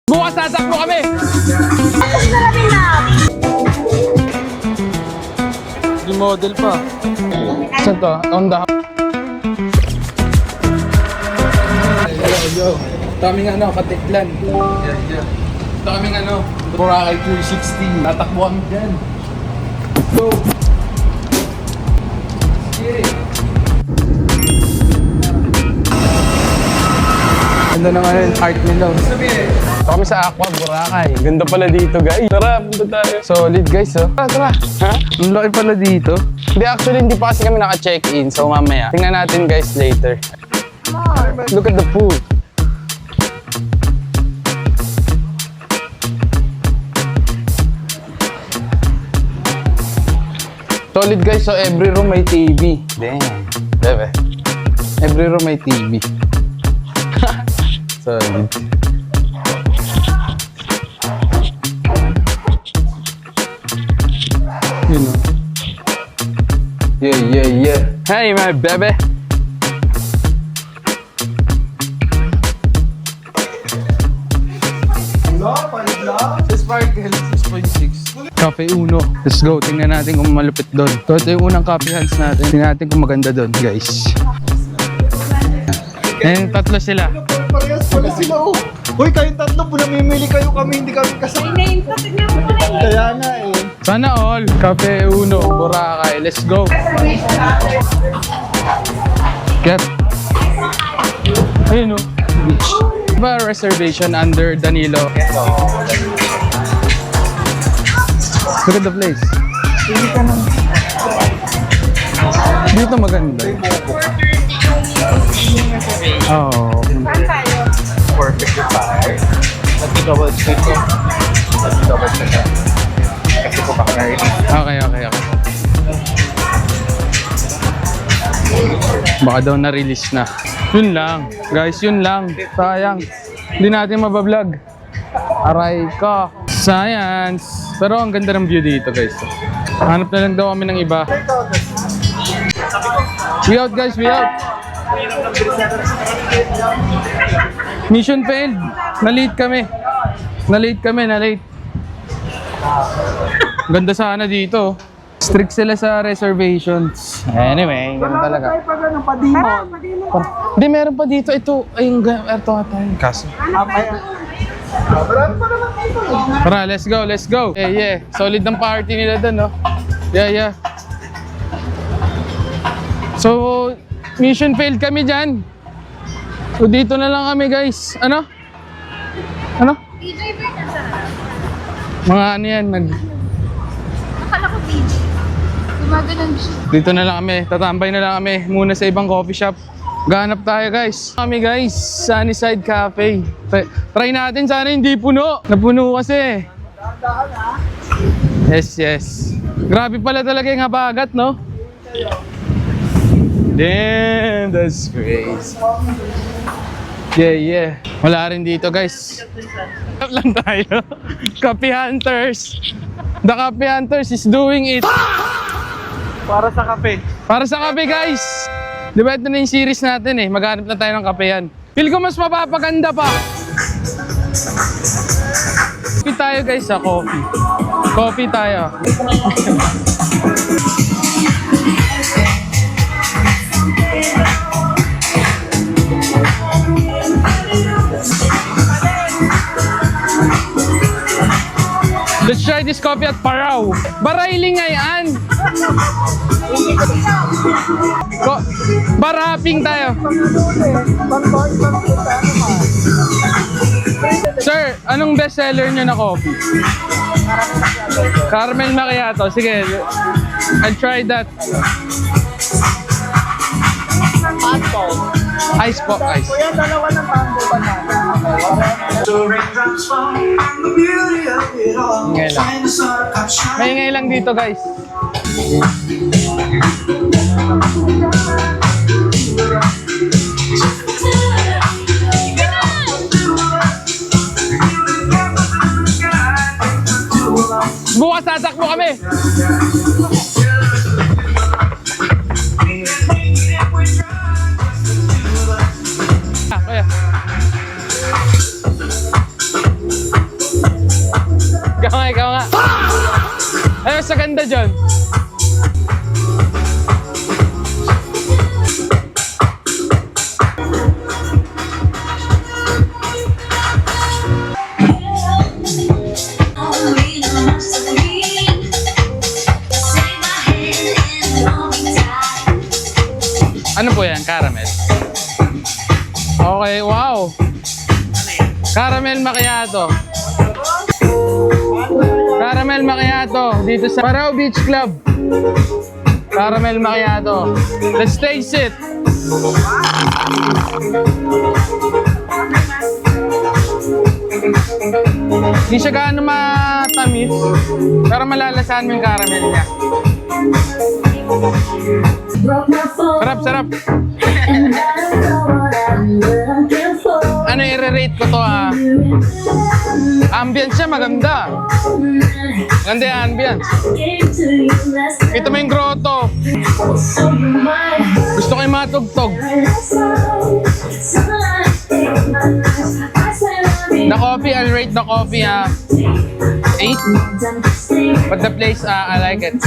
Bukas tatakbo kami! Di model pa. Saan to? Honda. Yo. Kaming Katiklan. Yeah. Ito kaming Boracay 360. Tatakbo kami dyan. Go! Ganda na nga yun, art nila. Ito kami sa Aqua, Boracay. Ganda pala dito, guys. Tara, punta tayo. Solid, guys, oh. Tara. Ha? Ang laki pala dito. Hindi, actually, hindi pa kasi kami naka-check-in. So, mamaya. Tingnan natin, guys, later. Look at the pool. Solid, guys. So, every room may TV. Damn. Diba? Every room may TV. Solid. You know. Yeah. Hey, my baby. Sa Sparkle, 6.6. Cafe Uno. Let's go. Tingnan natin kung malupit doon. Ito yung unang coffee hands natin. Tingnan natin kung maganda doon, guys. And tatlo sila. Parehas pala sila, oh. Uy, kayong tatlo po namimili kayo, kami hindi kami kasama. Name ko, tignan mo pa rin. Kaya nga eh. Sana all. Cafe Uno, Boracay. Let's go. Get. Ayun, oh. Beach. Diba reservation under Danilo? Look at the place. Dito maganda. Oh. Saan tayo? 455. Nag-double check ko. Nag-double check ko. Kasi ko baka na-release. Okay. Baka daw na-release na. Yun lang. Guys, yun lang. Sayang. Hindi natin mabablog. Aray ka. Science. Pero ang ganda ng view dito, guys. Hanap na lang daw kami ng iba. We out, guys. We out. Mission failed. Na-late kami. Na-late. Ganda sana dito. Strict sila sa reservations. Anyway, ganun talaga. Hindi, meron pa dito. Ito, ayun, ito ata yung kaso. Tara, let's go. Yeah. Solid ng party nila dun, no? Yeah. So, mission failed kami dyan. So, dito na lang kami, guys. Ano? DJ Bird na sa Mga yan, Akala ko DJ. Gumaganon siya. dito na lang kami. Tatambay na lang kami muna sa ibang coffee shop. Gahanap tayo, guys. Kami, guys. Sunnyside Cafe. Try natin. Sana hindi puno. Napuno kasi. Yes. Grabe pala talaga yung habagat, no? Damn, that's crazy. Yeah. Wala rin dito, guys. Stop lang tayo. Coffee Hunters. The Coffee Hunters is doing it. Para sa kape. Para sa kape, guys. Di ba ito na yung series natin eh. Maghanap na tayo ng kape yan. Feel ko mas mapapaganda pa. Coffee tayo, guys, sa coffee. Coffee tayo. Let's try this coffee at Parao. Barailing nga yan. Baraping tayo. Sir, anong best seller nyo na coffee? Caramel macchiato. Sige, I'll try that. Ice po, ice. Kuya, dalawa ng mango banana. Ingay lang. Maingay lang dito, guys. Bukas tatakbo kami. Kuya. Ayun, sa ganda dyan. Ano po yan? Caramel? Okay, wow! Caramel macchiato. Caramel macchiato dito sa Parao Beach Club. Caramel macchiato. Let's taste it. Hindi siya gaano matamis, pero malalasahan mo yung caramel niya. Sarap, sarap. Ano, i-rate ko to ha? Ambience siya, maganda. Maganda yung ambience. Ito mo yung grotto. Gusto ko yung matugtog. The coffee, I'll rate the coffee 8. But the place, I like it.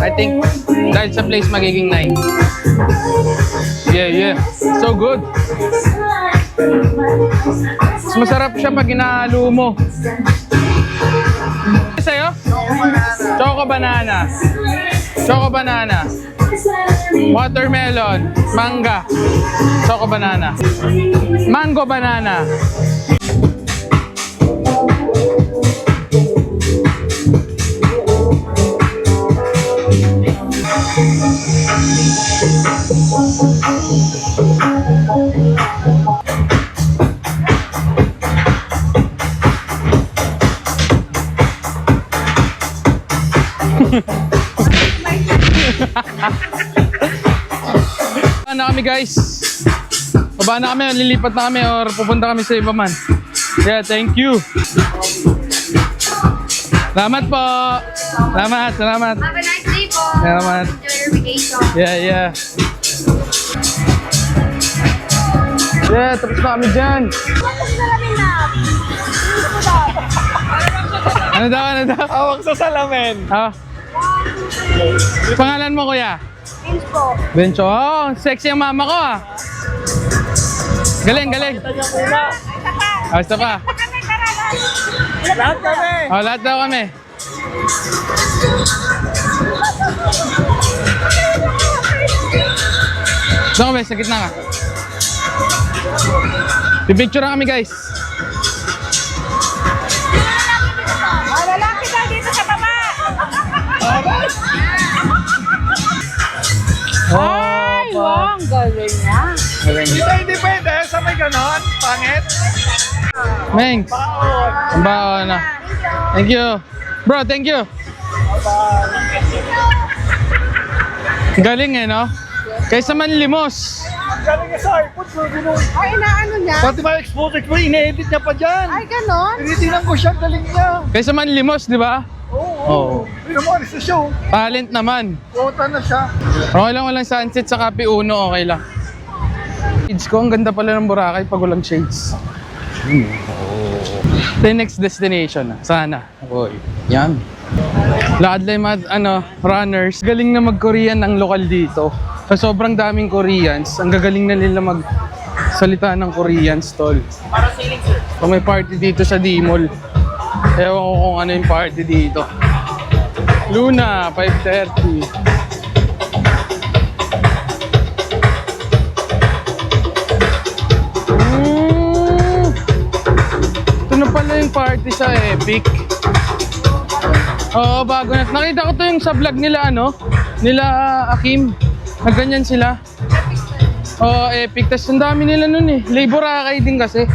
I think dahil sa place magiging 9. Yeah. So good. Mas masarap siya pag inahalo mo. Sa'yo? Choco banana. Choco banana. Watermelon. Manga. Choco banana. Mango banana. Baba na kami guys. Baba na kami, lilipat na kami or pupunta kami sa iba man. Yeah, thank you. Salamat po. Salamat. Have a nice day po. Salamat. Enjoy your vacation. Yeah. Yeah, tapos na kami dyan. Ano daw? Awak sa salamin. Pangalan mo kuya? Thanks po. Bencho. Oh, sexy ang mama ko Galing. Basta pa. Lahat kami. Lahat daw kami. Doon kami, sa gitna ka. Pipicture kami guys. Lalaki daw dito sa baba. Ay, wow, ang galing niya. Hindi pwede sa may ganon. Pangit. Mengs. Ang baon na. Thank you. Bro, thank you. Galing no? Kaysa manlimos. Galing niya sa iPod. Ay, inaano niya? Pati ba expose, ine-edit niya pa dyan. Ay, ganon? Tinitingnan ko siya, galing niya. Kaysa manlimos, di ba? Oo. Hindi mo, alis na siya. Talent naman. Kota na siya. Okay lang walang sunset sa Kape Uno, okay lang. Shades ko, ang ganda pala ng Boracay pag walang shades. Ito yung next destination sana. Oy, yan. Laad lang mga runners. Galing na mag-Korean ang lokal dito. Sa sobrang daming Koreans, ang gagaling na nila magsalita ng Korean stall. Para sailing, sir. Kung may party dito sa D-Mall, ewan ko kung ano yung party dito. Luna, 5:30. Ito na pala yung party sa Epic. Oo, bago na. Nakita ko to yung sa vlog nila, nila Akim. Nagganyan sila. Oo, Epic. Tapos ang dami nila nun Labor Akay din kasi.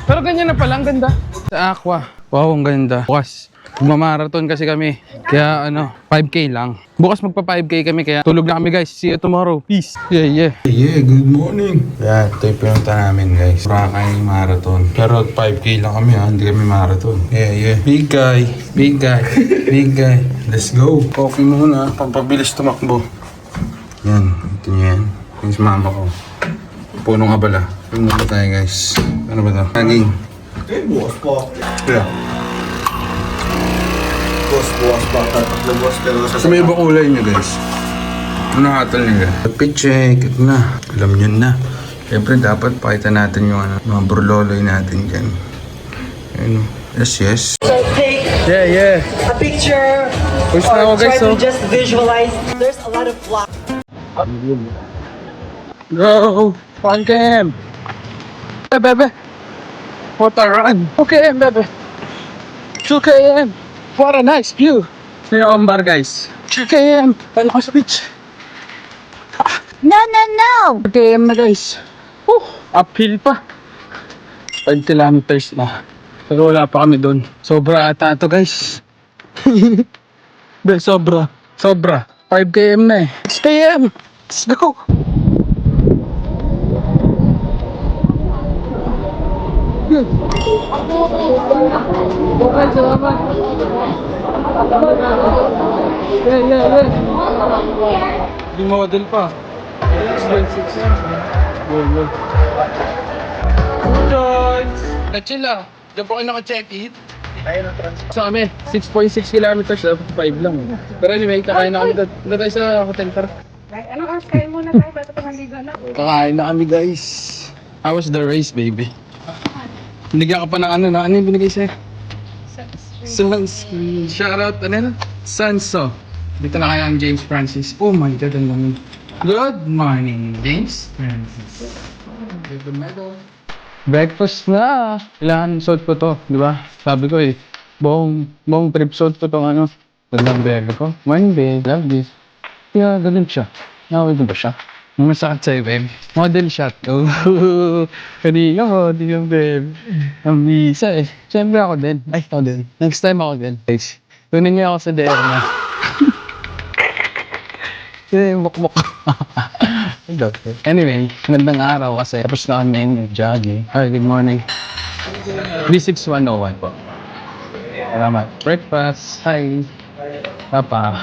Pero ganyan na pala, ang ganda. Sa Aqua. Wow, ang ganda. Bukas, magmamarathon kasi kami. Kaya 5K lang. Bukas magpa 5K kami, kaya tulog na kami guys. See you tomorrow. Peace. Yeah, good morning. Yeah, ito yung pinunta namin guys. Boracay Marathon. Pero 5K lang kami hindi kami marathon. Yeah. Big guy. Let's go. Coffee muna, pampabilis tumakbo. Yan, ito yan. Yung mama ko. Punong abala. Yung muna tayo guys. Ano ba ito? Naging. Bukas po. Yeah. boss, bukas pa. Tatakbo boss, pero sa So may iba kulay niyo guys. Ano hatol niyo guys? Fit check. Ito na. Alam niyo na. Siyempre dapat pakita natin yung mga burloloy natin dyan. Ayun. Yes, yes. So take Yeah. a picture Push na ako or try guys, to oh. just visualize. There's a lot of block. Go! 1 km! Hey, bebe! What a run! 2 km, bebe! 2 km! What a nice view! Ito yung bar, guys. 2 km! Ano ka sa beach? No, no, no! 2 km na, guys. Uphill pa. 5 kilometers na. Pero wala pa kami doon. Sobra ata ito, guys. Be, sobra. 5 km na eh. 6 km! Let's go! Yeah. Di model pa. 6.6. Go. Na-chill ah. Diyan po kayo naka-check-it. Ayun ang transfer. Sa kami, 6.6 kilometers, dapat 5 lang. Pero anyway, kakain na kami. Doon tayo sa hotel, tara. Ay, anong oras kain muna tayo? Ba't ito manligo na? Kakain na kami, guys. How was the race, baby? Binigyan ka pa ng ano yung binigay sa'yo? Sunscreen. Shoutout, Sanso. Dito na kaya ang James Francis. Oh my God, ang lamig. Good morning, James Francis. Give the medal. Breakfast na. Kailangan suot ko to, di ba? Sabi ko eh, buong trip suot ko tong ano. Gandang bebe ko. Morning, babe. Love this. Yeah, ganun siya. Nakawin ba siya? Masakit sa'yo, babe. Model shot. Oh, kanina model yung babe. Ang bisa eh. Siyempre ako din. Ay, ako din. Next time ako din. Guys, tunin niyo ako sa DR na. Mukmuk. Anyway, magandang araw kasi tapos na kami yung jogging. Hi, good morning. 36101 po. Salamat. Breakfast. Hi. Papa.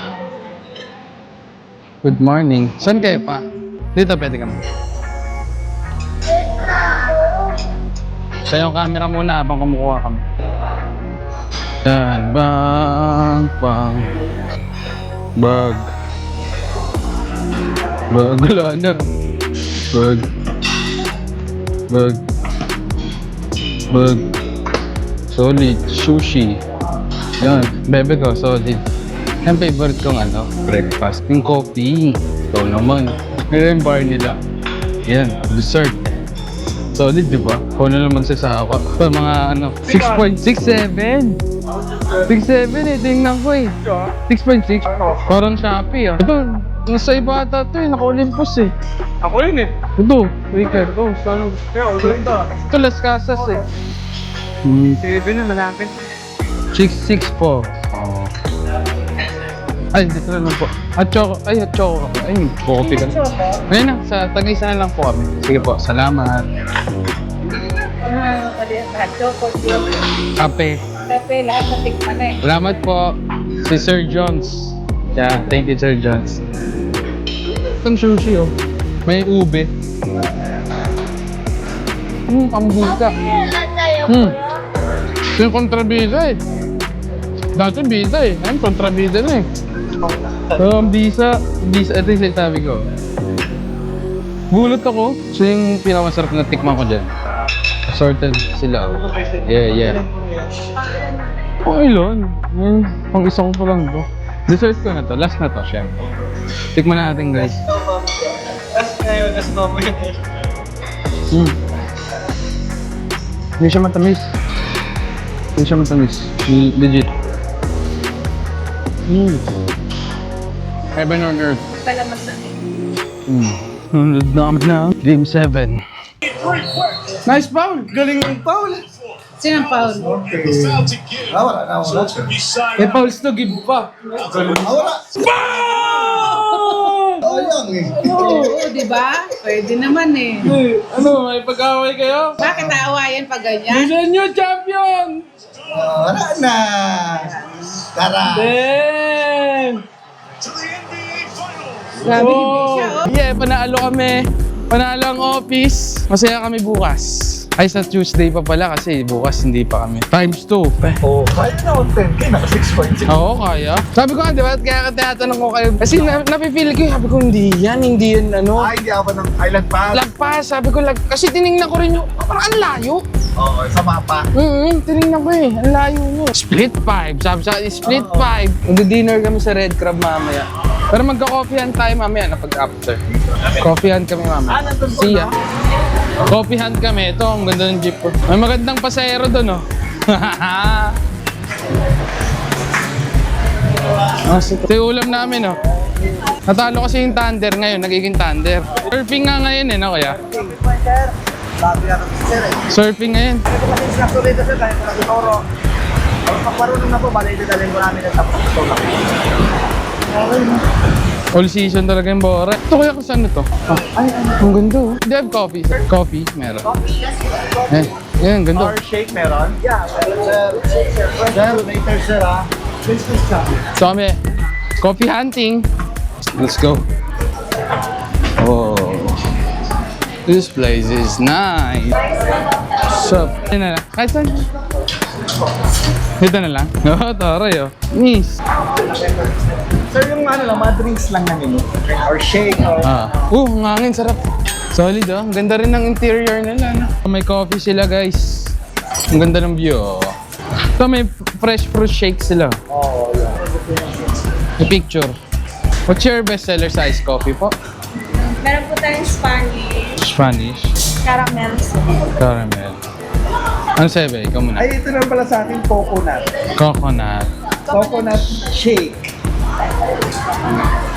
Good morning. Saan kayo pa? Dito pwede ka mo. Sa yung camera muna habang kumukuha kami. Yan. Bang. Bag. Wala na. Bag. Solid. Sushi. Yan. Bebe ko, solid. Ang favorite kong breakfast. Yung coffee. Ito naman. Ngayon yung bar nila. Yan, dessert. Solid, di ba? Kung na naman sa sawa. Ito, mga 6.67. 6.7 eh, tingnan ko eh. 6.6. Parang Shopee ah. Ito, nasa iba ata ito eh, naka-Olympus eh. Ako yun eh. Ito, weekend. Ito, saan? Kaya, ganda. Ito, Las Casas eh. Sige na, malapit. 6.6 po. Oh. Ay, dito na lang po. At choco. Ay, coffee ka na. Ngayon na, sa Tagaysan lang po kami. Sige po, salamat. Kape. Kape, lahat na tikman na eh. Salamat po. Si Sir Jones. Yeah, thank you, Sir Jones. Itong sushi, oh. May ube. Pambisa. Ito yung kontrabida eh. Dati bida eh. Ngayon, kontrabida na eh. So, ang bisa, ito yung sinasabi ko. Bulot ako. So, yung pinakamasarap na tikman ko dyan. Assorted sila. Oh. Yeah. Okay lang. Pang isang ko pa lang to. Dessert ko na to. Last na to, syempre. Tikman natin, guys. That's normal yun eh. Hindi siya matamis. Legit. Heaven on earth. Salamat na. Nunod na kami na. Game 7. Nice foul! Galing ng foul! Sino ang Paul? Wala na. May fouls to give pa. Wala. Sayang eh. Oo, di ba? Pwede naman eh. Ano, may pag-away kayo? Bakit aawayan pag ganyan? Vision nyo, champion! Wala na. Tara. Damn! Grabe ni Bisha, oh. Yeah, panalo kami. Panalo ang office. Masaya kami bukas. Ay, sa Tuesday pa pala kasi bukas hindi pa kami. Times 2. Oh, kaya na ako 10K, naka 6.6. Oo, kaya. Sabi ko nga, di ba? Kaya tinatanong ko kayo. Kasi napipili ko, sabi ko, hindi yan ano. Ay, hindi ako ng Island Pass. Lagpas, sabi ko, kasi tinignan ko rin yung, parang ang layo. Oo, sa mapa. Tinignan ko ang layo nyo. Split 5, sabi sa akin, split 5. Mag-dinner kami sa Red Crab mamaya. Pero magka-coffeehan tayo mamaya na pag-after. Coffeehan kami mamaya. See ya. Coffeehan kami. Ito, ang ganda ng jeep ko. May magandang pasahero doon, oh. Ito yung ulam namin, oh. Natalo kasi yung Thunder ngayon, nagiging Thunder. Surfing nga ngayon, no, kuya? Bago yan ang sir eh. Surfing ngayon. Ano ko kasi instructor dito sir, dahil ko nagtuturo. Pag marunong na po, bali dadalhin ko namin at tapos ito lang. All season talaga yung bore. Ito kaya kung saan ito? Ang ganda, oh. Do you have coffee, sir? Coffee, meron. Yan, ganda. Or shake meron? Yeah, meron sir. Sir, later sir ha. Business siya. So kami, coffee hunting. Let's go. Oh, this place is nice. Sup? Ito na lang. Kahit saan? Ito na lang. Oo, taray, oh. Miss. Sir, yung ano lang, mga drinks lang na menu. Or shake or... Ang hangin, sarap. Solid, oh. Ang ganda rin ng interior nila, no? May coffee sila, guys. Ang ganda ng view, oh. Ito, may fresh fruit shake sila. Oo, yeah. May picture. What's your bestseller sa iced coffee po? Meron po tayong Spanish, Spanish. caramel. Caramel. Ano sebe? Ikaw muna. Ay, ito na pala sa ating coconut. Coconut. Coconut shake.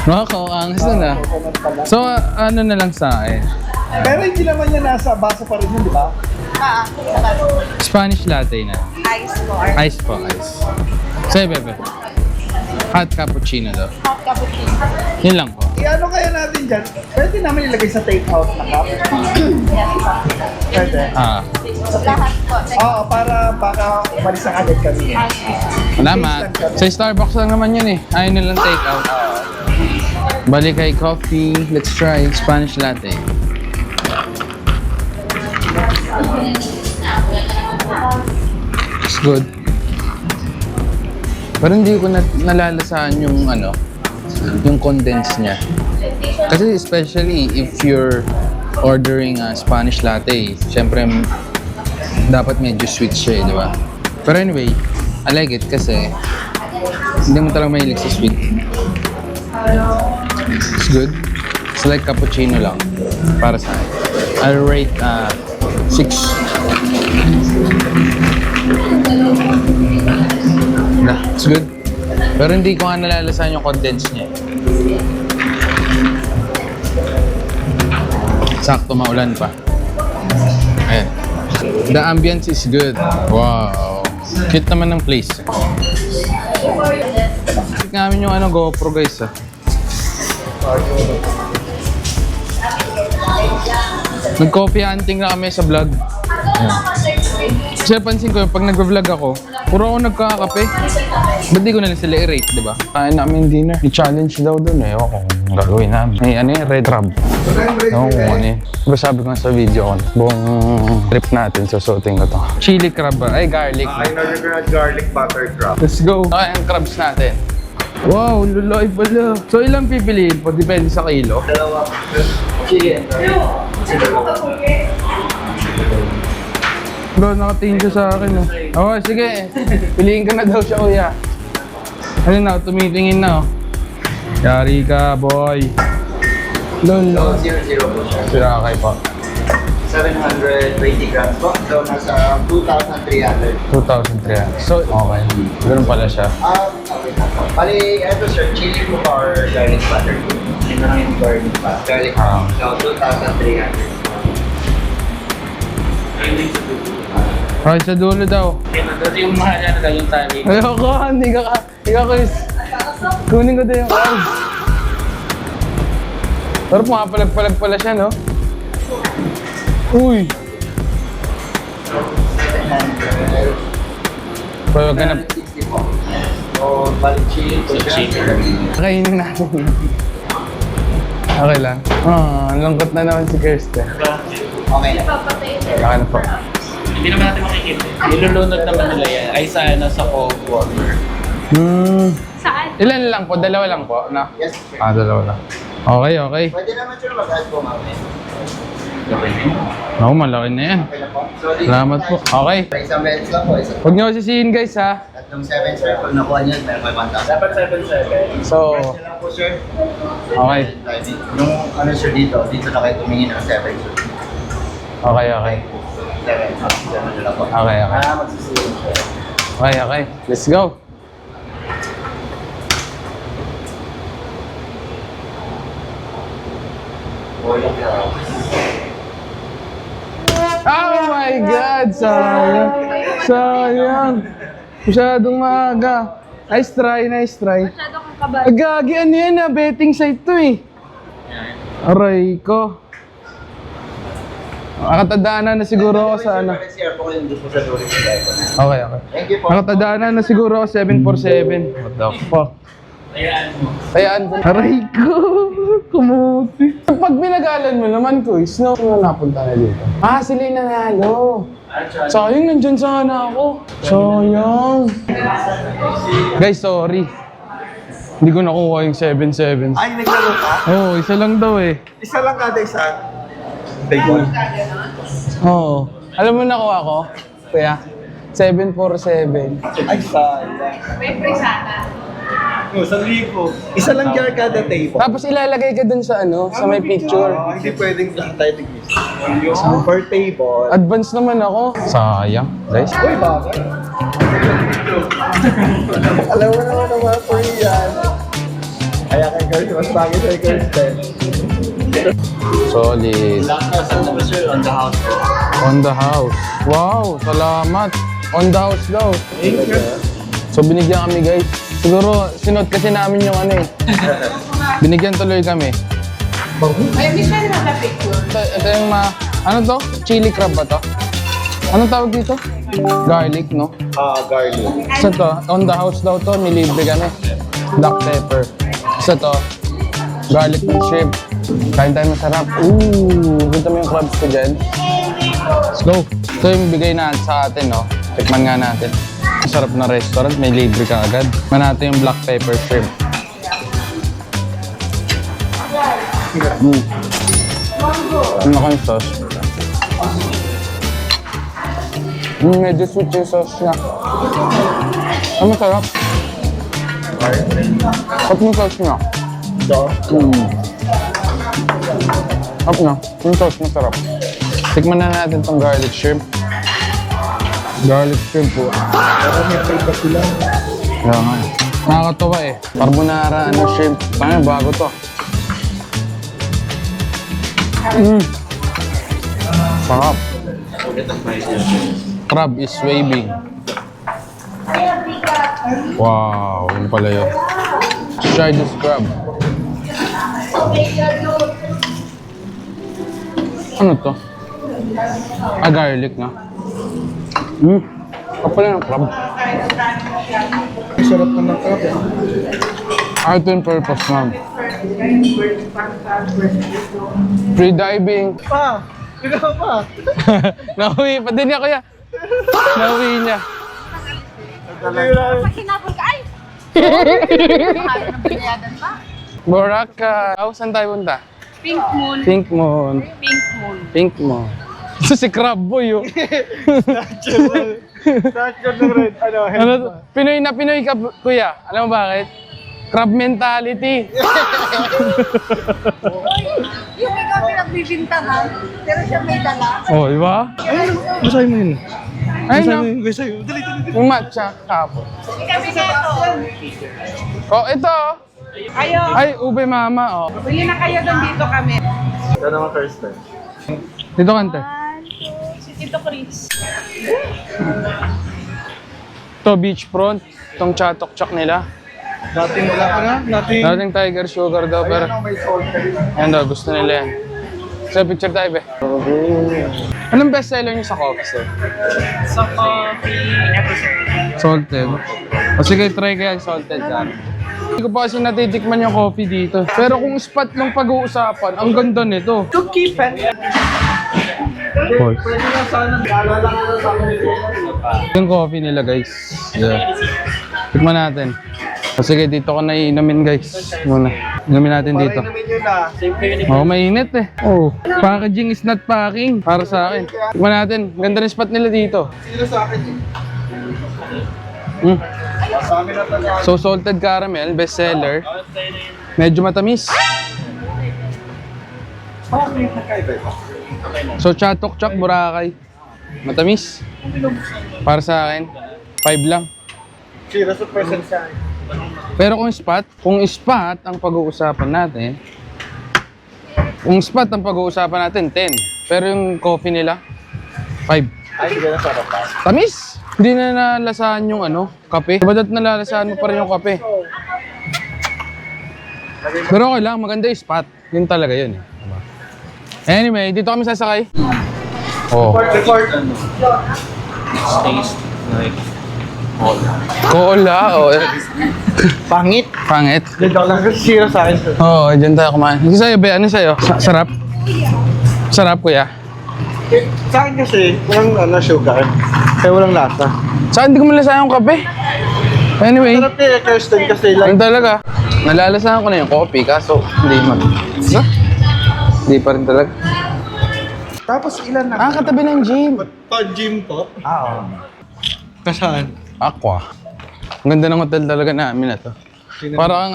Nakakaangas na na. Coconut pala. So, ano na lang sa akin? Pero hindi naman yan nasa baso pa rin yun, di ba? Spanish latte na. Ice po. Ice po, ice. Sebe, bebe. Hot cappuccino daw. Hot cappuccino. Yun lang po. I-ano kaya natin dyan? Pwede namin ilagay sa take-out na cup. Pwede. Lahat po. Oo, para baka umalis na agad kami eh. Salamat. Sa Starbucks lang naman yun eh. Ayaw nilang take out. Balik kay coffee. Let's try Spanish latte. It's good. Pero hindi ko nalalasaan yung yung condense niya. Kasi especially if you're ordering a Spanish latte, syempre dapat medyo sweet siya eh, di ba? Pero anyway, I like it kasi hindi mo talaga mahilig sa sweet. It's good. It's like cappuccino lang para sa akin. I'll rate 6. Nah, it's good. Pero hindi ko nga nalalasan yung condense niya. Sakto, maulan pa. Ayan. The ambience is good. Wow. Cute naman ng place. Check namin yung GoPro guys Nag-coffee hunting na kami sa vlog. Ayan. Kasi pansin ko, pag nag-vlog ako, puro ako nagkakape. Ba't di ko na lang sila i-rate, di ba? Kain namin dinner. I-challenge daw dun eh. O kung gagawin namin. May red crab. Oo, kung ano eh. Diba sabi ko nga sa video ko, buong trip natin, susuting ko to. Chili crab ba? Ay, garlic. I know you're gonna garlic butter crab. Let's go. Okay, ang crabs natin. Wow, lulay pala. So, ilang pipiliin po? Depende sa kilo. Dalawa. Chicken. Bro, nakatingin siya sa akin. Oh, sige. Piliin ka na daw siya, kuya. Ano na, tumitingin na. Yari ka, boy. Lolo. 0-0 po siya. Sirakay po. 720 grams po. So, nasa 2,300. 2,300. So, okay. Ganun pala siya. Okay na po. Bali, ito sir, chili po or garlic butter po. Ito lang yung garlic butter. Garlic butter. So, 2,300. Ay, sa dulo daw. Dati yung mahal na lang yung timing. Ayoko, hindi ka quiz. Kunin ko din yung cards. Pero pumapalag-palag pala siya, no? Uy! Pero wag ka na... 60 po. So, bali chili po siya. Kainin natin. Okay lang. Ang lungkot na naman si Kirsten. Okay na. Papatayin na. Saka na po. Hindi naman natin makikita. Nilulunod naman nila yan. Ay sa ano, sa cold water. Saan? Ilan lang po? Dalawa lang po, na? Yes, sir. Dalawa lang. Okay, okay. Pwede naman sir mag-add po mamaya. Oo, malaki na yan. Okay na po. So, dito Salamat po. Okay. Isang minutes lang po. Isang Huwag niyo sisihin guys ha. tatlong 7 sir. Pag nakuha niyo, meron kayo 1,000. Dapat 7-7. So, First na lang po sir. okay. Yung ano sir dito na kayo tumingin ng 7 sir. Okay, okay. 7. 7 na lang po. Okay, okay. Magsisiyon sir. Okay, okay. Let's go. Oh my God! Sayang. Sayang. Masyadong maaga. Nice try, nice try. Masyado kang kabal. Agagi, ano yan ah? Betting site to eh. Aray ko. Nakatadaanan na siguro ako sa ano. Sir, po yung gusto sa dulo sa Okay, okay. Thank you po. Nakatadaanan na siguro ako 747. What the fuck? Ayan mo. Ayan. Aray ko. Kumuti. Pag binagalan mo naman ko, snow na napunta na dito. Ah, sila yung nanalo. Sayang, nandyan sana ako. Sayang. Guys, sorry. Hindi ko nakuha yung 7-7. Ay, naglaro ka? Oo, isa lang daw eh. Isa lang kada isa. Big one. Oo. Alam mo nakuha ko? Kuya? 747. Ay, sayang. May free sana. Oh, 1,000. Isa lang jar kada table. Tapos ilalagay ka dun sa ano, sa may picture. Hindi pwedeng lahat tayo tigis. Per table. Advance naman ako. Sayang, guys. Uy, bakit? Alam mo naman ang mga Korean. Kaya kay girls, mas bagay sa girls din. Solid. Last na sa naman sir on the house. On the house. Wow, salamat. On the house daw. So binigyan kami guys. Siguro sinot kasi namin yung ano eh. Binigyan tuloy kami. Ay, miss na naman na picture. Ito yung ano to? Chili crab ba to? Anong tawag dito? Garlic, no? Garlic. Isa to, on the house daw to, nilibre kami. Black pepper. Isa to, garlic and shrimp. Kain tayo masarap. Ooh, kita mo yung crabs ko dyan. Let's go. Ito yung bigay na sa atin, no? Tikman nga natin. Masarap na restaurant, may libre ka agad. Tikman natin yung black pepper shrimp. Ano ko yung sauce? Medyo sweet yung sauce niya. Ang masarap. Sarap yung sauce niya. Sarap na. Yung sauce masarap. Tikman na natin tong garlic shrimp. Garlic shrimp po. Kaya nga. Nakakatawa eh. Carbonara, shrimp. Paano bago to? Sarap. Crab is waving. Wow, yun pala yun. Try this crab. Ano to? Garlic na. Kapala ng crab. Sarap na ng crab. Ito yung purpose ma'am. Free diving. Pa! Ikaw pa! Nauwi pa din niya kuya. Nauwi niya. Pag hinabol ka, ay! Mahal ng binayadan pa. Boracay. Saan tayo punta? Pink moon. Pink Moon. Pink moon. Pink Moon. So si Crab Boy oh. Ano, Pinoy na Pinoy ka kuya. Alam mo bakit? Crab mentality. Yung ikaw pinagbibintangan, pero siya may dala. Oh, di ba? Basahin mo yun. Ayun no. Basahin mo. Dali. Yung matcha kapon. Kami neto. Oh, ito. Ayo, Ay, ube mama oh. bili na kayo doon dito kami. Ito naman first time. Dito kante. Si Tito Chris. To beachfront. Itong chatok-chok nila. Dating wala ka na? Dating Tiger Sugar daw pero May salt ka rin. ayan daw, gusto nila yan. So, picture tayo be. Anong best seller niyo sa coffee sir? Sa coffee, Salted. O sige, try kaya yung salted ka. Hindi ko pa kasi natitikman yung coffee dito. Pero kung spot ng pag-uusapan, ang ganda nito. To keep it. Pause. Yung coffee nila guys. Yeah. Tikman natin. O sige, dito ko na iinamin guys. Muna. Iinamin natin dito. Oh, mainit eh. Oh, packaging is not packing. Para sa akin. Tikman natin. Ganda ng spot nila dito. Sino sa akin? So, salted caramel, best seller. Medyo matamis. So, chatok chak, Boracay. Matamis. Para sa akin, 5 lang. Sino sa person sa akin? Pero kung spot ang pag-uusapan natin, 10. Pero yung coffee nila, 5. Ay, hindi na sarap pa. Tamis! Hindi na nalasahan yung kape. Ba't nalalasahan mo pa rin yung kape? Pero okay lang, maganda yung spot. Yun talaga yun eh. Anyway, dito kami sasakay. Oh. Report. Taste like Cola, oh. Pangit. Pangit. Dito lang kasi zero sa akin. Oo, dyan tayo kumain. Ano sa'yo, be? Ano sa'yo? Sarap? Sarap, kuya? Sa akin kasi, walang sugar. Kaya walang lasa. Saan hindi ko malasahan yung kape? Anyway, Sarap niya, Kirsten, kasi ano talaga? Nalalasahan ko na yung coffee, kaso hindi Hindi pa rin talaga. Tapos ilan na? Katabi ng gym. Gym to? Oo. Kasaan? Aqua. Ang ganda ng hotel talaga namin na to. Parang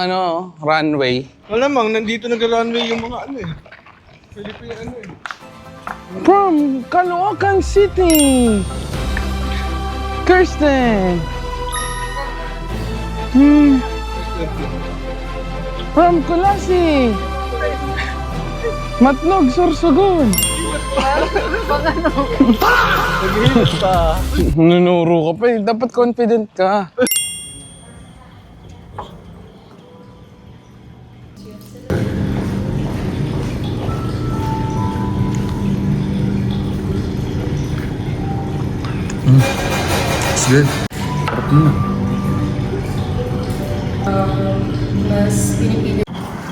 runway. Malamang, nandito nag-runway yung mga Pwede pa yung From Caloocan City! Kirsten! From Kulasi! Matnog, Sorsogon! Nunuro ka pa eh. Dapat confident ka. It's good.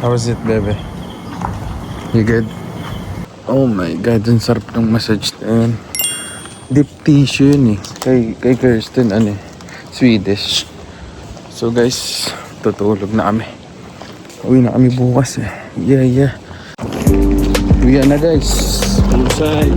How was it, bebe? You good? Oh my God, ang sarap ng massage na yun. Deep tissue yun eh. Kay Kirsten, Swedish. So guys, tutulog na kami. Uwi na kami bukas eh. Yeah. Uwi na guys. Usay.